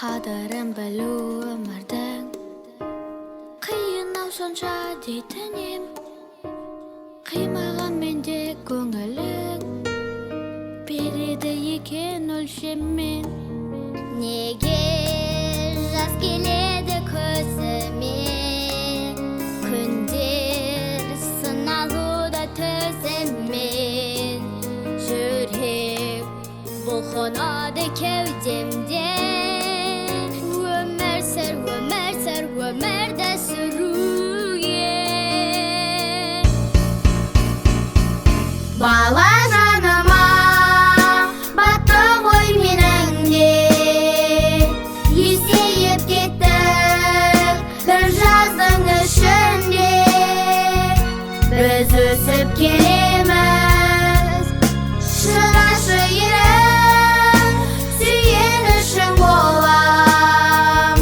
Qadrim bilу өмірдің қиын-ау сонша дейтінем, қимаған менде көңілің береді екен өлшеммен. Неге жас келеді көзіме, күндер сыналуда төзіммен, жүрек бұлқынады кеудемде. Өмірді сүруге бала жаныма батты ғой менің де, есейіп кеттік бір жаздың ішінде. Біз өсіп келеміз, шыдашы ерім, сүйенішің болам,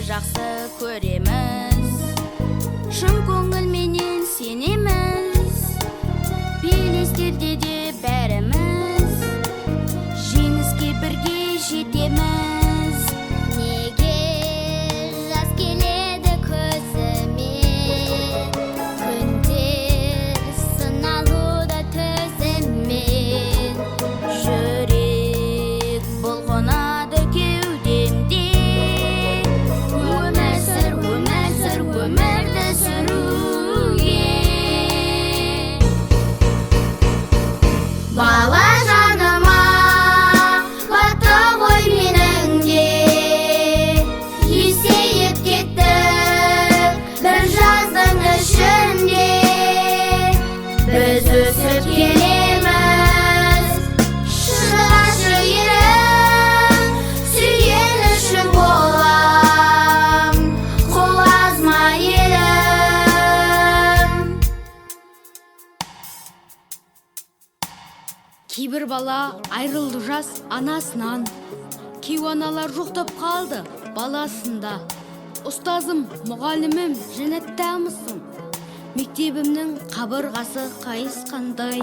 жақсы көреміз, шын көңілменен сенеміз, белестерде де бәріміз жеңіске бірге жетеміз. Неге жас келеді көзіме, күндер сыналуда төзіммен, жүрек бұлқынады кеудемде. Өмірді сүруге бала жаныма батты ғой менің де, есейіп кеттік бір жаздың ішінде. Біз өсіп келеміз, шыдашы ерім, сүйенішің болам, кейбір бала айрылды жас анасынан, кейбір аналар жоқтап қалды баласында. Ұстазым, мұғалімім жәннаттамысың, мектебімнің қабырғасы қайысқандай.